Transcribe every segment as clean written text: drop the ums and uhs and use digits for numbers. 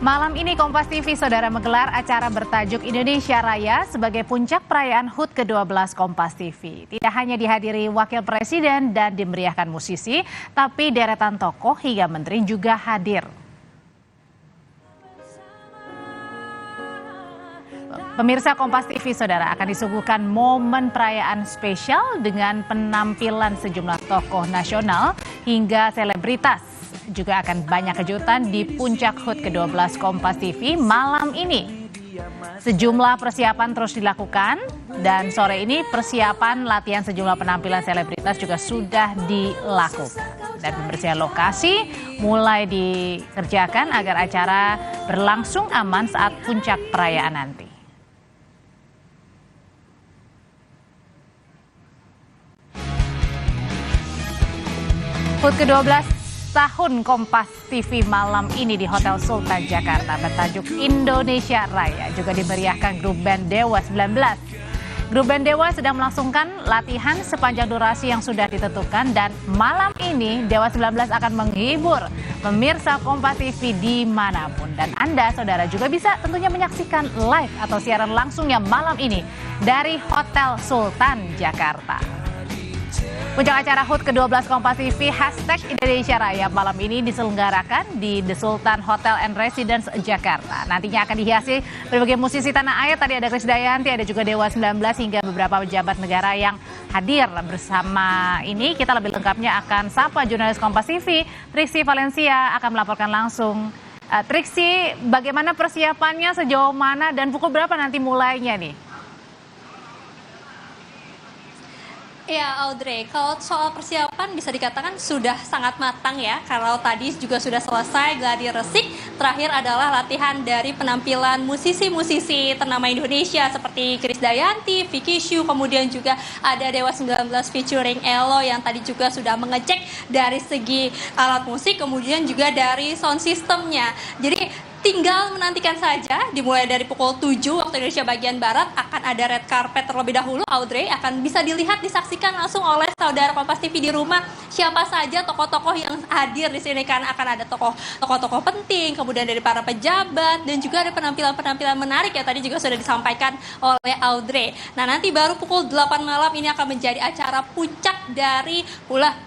Malam ini Kompas TV Saudara menggelar acara bertajuk Indonesia Raya sebagai puncak perayaan HUT ke-12 Kompas TV. Tidak hanya dihadiri Wakil Presiden dan dimeriahkan musisi, tapi deretan tokoh hingga menteri juga hadir. Pemirsa Kompas TV Saudara akan disuguhkan momen perayaan spesial dengan penampilan sejumlah tokoh nasional hingga selebritas. Juga akan banyak kejutan di puncak HUT ke-12 Kompas TV malam ini. Sejumlah persiapan terus dilakukan dan sore ini persiapan latihan sejumlah penampilan selebritas juga sudah dilakukan. Dan pembersihan lokasi mulai dikerjakan agar acara berlangsung aman saat puncak perayaan nanti. HUT ke-12 tahun Kompas TV malam ini di Hotel Sultan Jakarta bertajuk Indonesia Raya juga dimeriahkan grup band Dewa 19. Grup band Dewa sedang melangsungkan latihan sepanjang durasi yang sudah ditentukan dan malam ini Dewa 19 akan menghibur pemirsa Kompas TV dimanapun. Dan Anda saudara juga bisa tentunya menyaksikan live atau siaran langsungnya malam ini dari Hotel Sultan Jakarta. Puncak acara HUT ke-12 Kompas TV #Indonesia Raya malam ini diselenggarakan di The Sultan Hotel and Residence Jakarta. Nantinya akan dihiasi berbagai musisi tanah air. Tadi ada Krisdayanti, ada juga Dewa 19 hingga beberapa pejabat negara yang hadir bersama ini. Kita lebih lengkapnya akan sapa jurnalis Kompas TV, Triksi Valencia akan melaporkan langsung. Triksi, bagaimana persiapannya, sejauh mana dan pukul berapa nanti mulainya nih? Ya Audrey, kalau soal persiapan bisa dikatakan sudah sangat matang ya. Kalau tadi juga sudah selesai gladi resik, terakhir adalah latihan dari penampilan musisi-musisi ternama Indonesia seperti Krisdayanti, Vicky Shu, kemudian juga ada Dewa 19 featuring Elo yang tadi juga sudah mengecek dari segi alat musik, kemudian juga dari sound systemnya. Jadi tinggal menantikan saja, dimulai dari pukul 7 waktu Indonesia bagian Barat akan ada red carpet terlebih dahulu, Audrey, akan bisa dilihat, disaksikan langsung oleh saudara Kompas TV di rumah siapa saja tokoh-tokoh yang hadir di sini, karena akan ada tokoh-tokoh penting, kemudian dari para pejabat dan juga ada penampilan-penampilan menarik yang tadi juga sudah disampaikan oleh Audrey. Nah, nanti baru pukul 8 malam ini akan menjadi acara puncak dari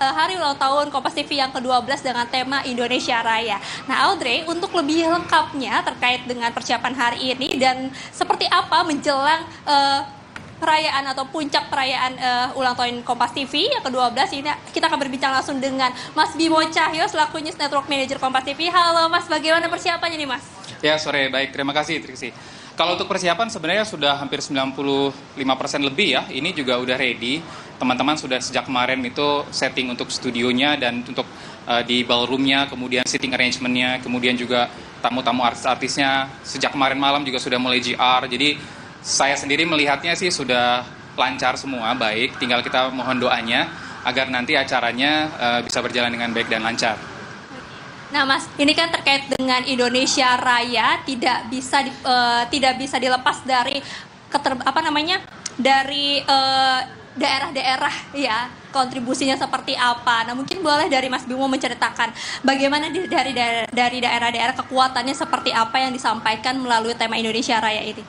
hari ulang tahun Kompas TV yang ke-12 dengan tema Indonesia Raya. Nah, Audrey, untuk lebih lengkap terkait dengan persiapan hari ini dan seperti apa menjelang perayaan atau puncak perayaan ulang tahun Kompas TV yang ke-12 ini, kita akan berbincang langsung dengan Mas Bimo Cahyo selaku News Network Manager Kompas TV. Halo Mas, bagaimana persiapannya nih Mas? Ya, sore, baik, terima kasih Triksi. Kalau untuk persiapan sebenarnya sudah hampir 95% lebih ya, ini juga udah ready. Teman-teman sudah sejak kemarin itu setting untuk studionya dan untuk di ballroomnya, kemudian sitting arrangementnya, kemudian juga tamu-tamu artis-artisnya sejak kemarin malam juga sudah mulai GR. Jadi saya sendiri melihatnya sih sudah lancar semua, baik. Tinggal kita mohon doanya agar nanti acaranya bisa berjalan dengan baik dan lancar. Nah Mas, ini kan terkait dengan Indonesia Raya tidak bisa dilepas dari dari daerah-daerah ya, kontribusinya seperti apa. Nah, mungkin boleh dari Mas Bimo menceritakan bagaimana dari daerah-daerah kekuatannya seperti apa yang disampaikan melalui tema Indonesia Raya ini.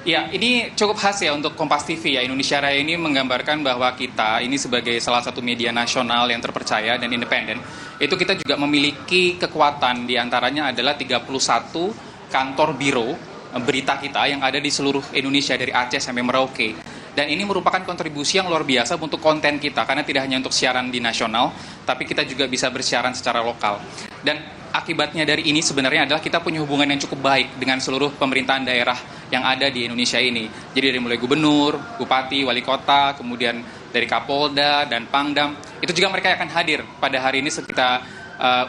Ya, ini cukup khas ya untuk Kompas TV ya. Indonesia Raya ini menggambarkan bahwa kita ini sebagai salah satu media nasional yang terpercaya dan independen, itu kita juga memiliki kekuatan, diantaranya adalah 31 kantor biro berita kita yang ada di seluruh Indonesia dari Aceh sampai Merauke. Dan ini merupakan kontribusi yang luar biasa untuk konten kita, karena tidak hanya untuk siaran di nasional, tapi kita juga bisa bersiaran secara lokal. Dan akibatnya dari ini sebenarnya adalah kita punya hubungan yang cukup baik dengan seluruh pemerintahan daerah yang ada di Indonesia ini. Jadi dari mulai gubernur, bupati, wali kota, kemudian dari Kapolda dan Pangdam, itu juga mereka akan hadir pada hari ini kita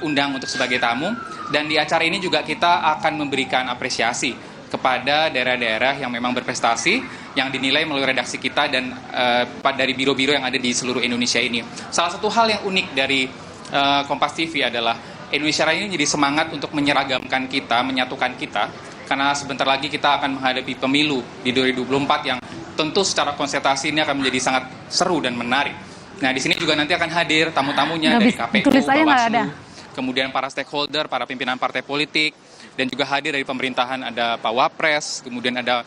undang untuk sebagai tamu. Dan di acara ini juga kita akan memberikan apresiasi kepada daerah-daerah yang memang berprestasi, yang dinilai melalui redaksi kita dan dari biro-biro yang ada di seluruh Indonesia ini. Salah satu hal yang unik dari Kompas TV adalah Indonesia Raya ini jadi semangat untuk menyeragamkan kita, menyatukan kita, karena sebentar lagi kita akan menghadapi pemilu di 2024 yang tentu secara konsentrasi ini akan menjadi sangat seru dan menarik. Nah, di sini juga nanti akan hadir tamu-tamunya dari KPU, Bawaslu, kemudian para stakeholder, para pimpinan partai politik, dan juga hadir dari pemerintahan ada Pak Wapres, kemudian ada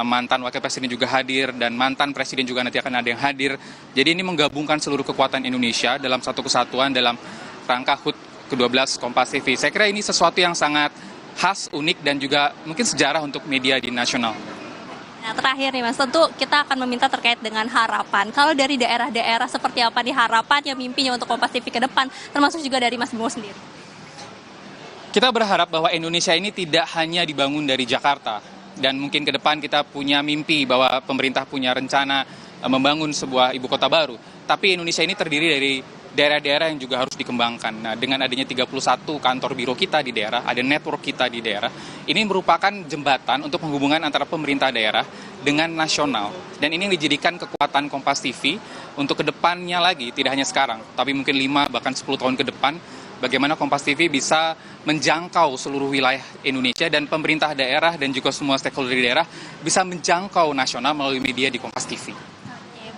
mantan wakil presiden juga hadir, dan mantan presiden juga nanti akan ada yang hadir. Jadi ini menggabungkan seluruh kekuatan Indonesia dalam satu kesatuan dalam rangka HUT ke-12 Kompas TV. Saya kira ini sesuatu yang sangat khas, unik, dan juga mungkin sejarah untuk media di nasional. Nah, terakhir nih Mas, tentu kita akan meminta terkait dengan harapan. Kalau dari daerah-daerah seperti apa nih harapannya, mimpinya untuk Kompas TV ke depan, termasuk juga dari Mas Bimo sendiri? Kita berharap bahwa Indonesia ini tidak hanya dibangun dari Jakarta, dan mungkin ke depan kita punya mimpi bahwa pemerintah punya rencana membangun sebuah ibu kota baru. Tapi Indonesia ini terdiri dari daerah-daerah yang juga harus dikembangkan. Nah, dengan adanya 31 kantor biro kita di daerah, ada network kita di daerah, ini merupakan jembatan untuk penghubungan antara pemerintah daerah dengan nasional. Dan ini dijadikan kekuatan Kompas TV untuk kedepannya lagi, tidak hanya sekarang, tapi mungkin 5 bahkan 10 tahun ke depan, bagaimana Kompas TV bisa menjangkau seluruh wilayah Indonesia, dan pemerintah daerah dan juga semua stakeholder di daerah bisa menjangkau nasional melalui media di Kompas TV.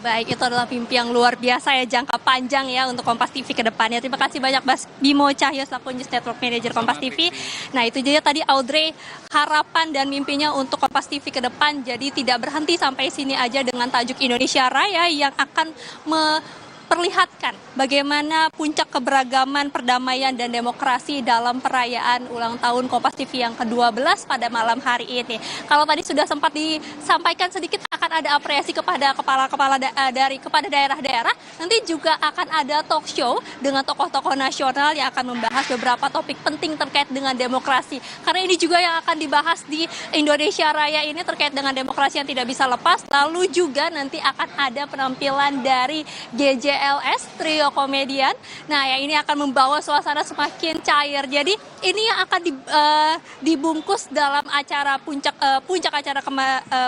Baik, itu adalah mimpi yang luar biasa ya, jangka panjang ya untuk Kompas TV ke depannya. Terima kasih banyak Mas Bimo Cahyo selaku News Network Manager Kompas TV. Nah, itu dia tadi Audrey, harapan dan mimpinya untuk Kompas TV ke depan. Jadi tidak berhenti sampai sini aja dengan tajuk Indonesia Raya yang akan memperlihatkan bagaimana puncak keberagaman, perdamaian, dan demokrasi dalam perayaan ulang tahun Kompas TV yang ke-12 pada malam hari ini. Kalau tadi sudah sempat disampaikan sedikit akan ada apresiasi kepada kepada daerah-daerah, nanti juga akan ada talk show dengan tokoh-tokoh nasional yang akan membahas beberapa topik penting terkait dengan demokrasi. Karena ini juga yang akan dibahas di Indonesia Raya ini terkait dengan demokrasi yang tidak bisa lepas. Lalu juga nanti akan ada penampilan dari GJLS, Trio Komedian. Nah, yang ini akan membawa suasana semakin cair. Jadi ini yang akan dibungkus dalam acara puncak acara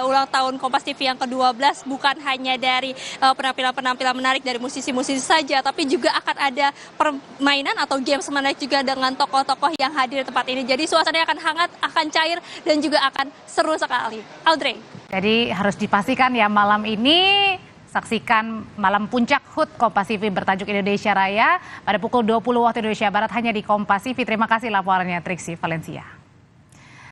ulang tahun Kompas TV yang ke-12, bukan hanya dari penampilan-penampilan menarik dari musisi-musisi saja, tapi juga akan ada permainan atau games menarik juga dengan tokoh-tokoh yang hadir di tempat ini. Jadi suasananya akan hangat, akan cair, dan juga akan seru sekali. Audrey. Jadi harus dipastikan ya malam ini saksikan malam puncak HUT Kompas TV bertajuk Indonesia Raya pada pukul 20 waktu Indonesia Barat hanya di Kompas TV. Terima kasih laporannya Triksi Valencia.